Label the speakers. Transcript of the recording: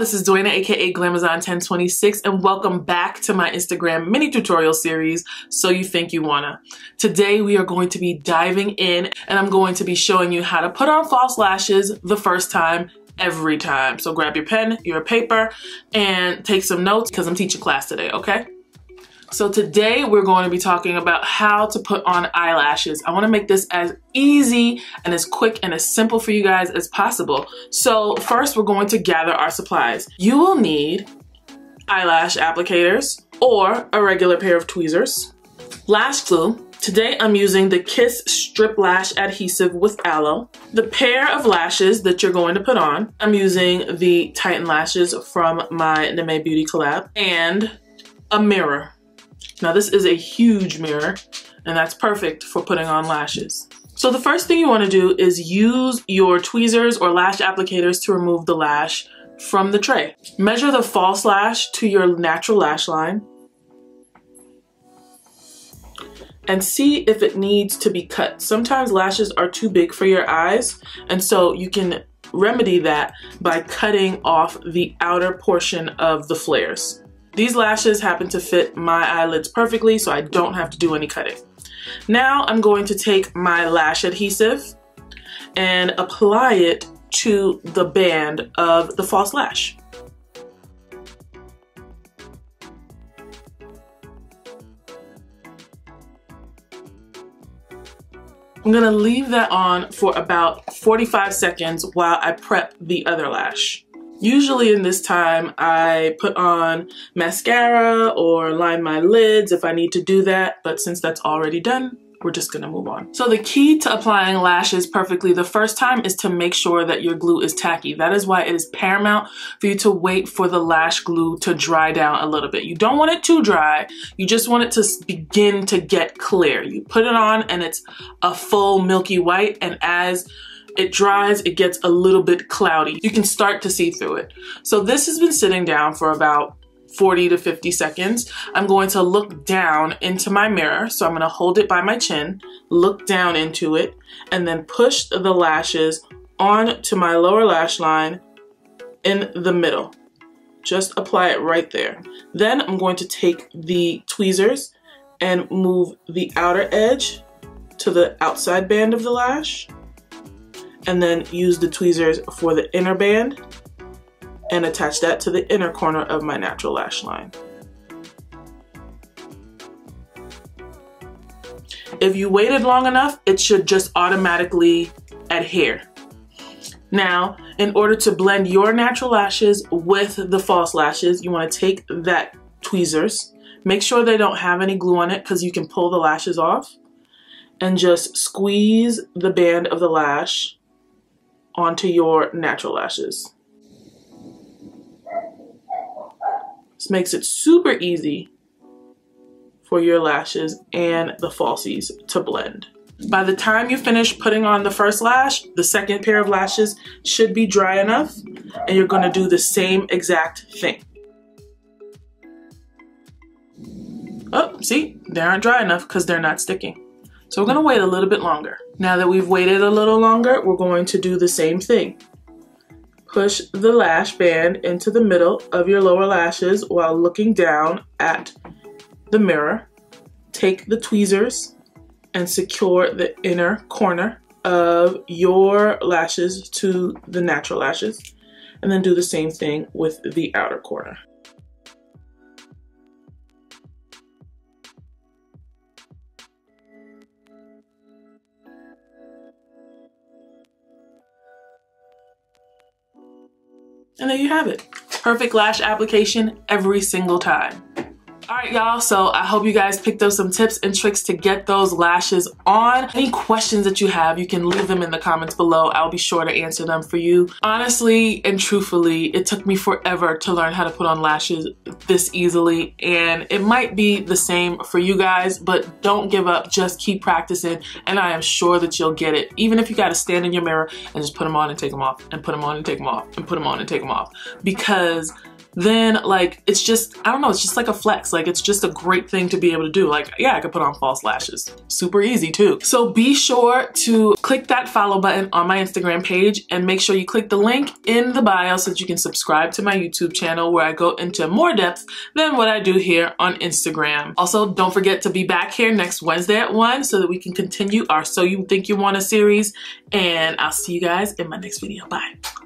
Speaker 1: this is Duana aka Glamazon1026 and welcome back to my Instagram mini tutorial series, So You Think You Wanna. Today we are going to be diving in and I'm going to be showing you how to put on false lashes the first time, every time. So grab your pen, your paper, and take some notes because I'm teaching class today, okay? So today we're going to be talking about how to put on eyelashes. I want to make this as easy and as quick and as simple for you guys as possible. So first we're going to gather our supplies. You will need eyelash applicators or a regular pair of tweezers, lash glue. Today I'm using the Kiss Strip Lash Adhesive with Aloe. The pair of lashes that you're going to put on, I'm using the Titan lashes from my NARS Beauty collab, and a mirror. Now this is a huge mirror and that's perfect for putting on lashes. So the first thing you want to do is use your tweezers or lash applicators to remove the lash from the tray. Measure the false lash to your natural lash line and see if it needs to be cut. Sometimes lashes are too big for your eyes, and so you can remedy that by cutting off the outer portion of the flares. These lashes happen to fit my eyelids perfectly, so I don't have to do any cutting. Now I'm going to take my lash adhesive and apply it to the band of the false lash. I'm gonna leave that on for about 45 seconds while I prep the other lash. Usually in this time, I put on mascara or line my lids if I need to do that, but since that's already done, we're just gonna move on. So the key to applying lashes perfectly the first time is to make sure that your glue is tacky. That is why it is paramount for you to wait for the lash glue to dry down a little bit. You don't want it too dry, you just want it to begin to get clear. You put it on and it's a full milky white, and as it dries, it gets a little bit cloudy. You can start to see through it. So this has been sitting down for about 40 to 50 seconds. I'm going to look down into my mirror. So I'm going to hold it by my chin, look down into it, and then push the lashes onto my lower lash line in the middle. Just apply it right there. Then I'm going to take the tweezers and move the outer edge to the outside band of the lash, and then use the tweezers for the inner band and attach that to the inner corner of my natural lash line. If you waited long enough, it should just automatically adhere. Now, in order to blend your natural lashes with the false lashes, you want to take that tweezers, make sure they don't have any glue on it because you can pull the lashes off, and just squeeze the band of the lash onto your natural lashes. This makes it super easy for your lashes and the falsies to blend. By the time you finish putting on the first lash, the second pair of lashes should be dry enough, and you're going to do the same exact thing. Oh, see, they aren't dry enough because they're not sticking. So we're going to wait a little bit longer. Now that we've waited a little longer, we're going to do the same thing. Push the lash band into the middle of your lower lashes while looking down at the mirror. Take the tweezers and secure the inner corner of your lashes to the natural lashes, and then do the same thing with the outer corner. And there you have it. Perfect lash application every single time. All right, y'all, so I hope you guys picked up some tips and tricks to get those lashes on. Any questions that you have, you can leave them in the comments below. I'll be sure to answer them for you. Honestly and truthfully, it took me forever to learn how to put on lashes this easily, and it might be the same for you guys, but don't give up, just keep practicing, and I am sure that you'll get it. Even if you gotta stand in your mirror and just put them on and take them off, and put them on and take them off, and put them on and take them off, because then like it's just, I don't know, it's just like a flex. Like it's just a great thing to be able to do. Like, yeah, I could put on false lashes. Super easy too. So be sure to click that follow button on my Instagram page and make sure you click the link in the bio so that you can subscribe to my YouTube channel where I go into more depth than what I do here on Instagram. Also, don't forget to be back here next Wednesday at 1 so that we can continue our So You Think You Want a series, and I'll see you guys in my next video. Bye.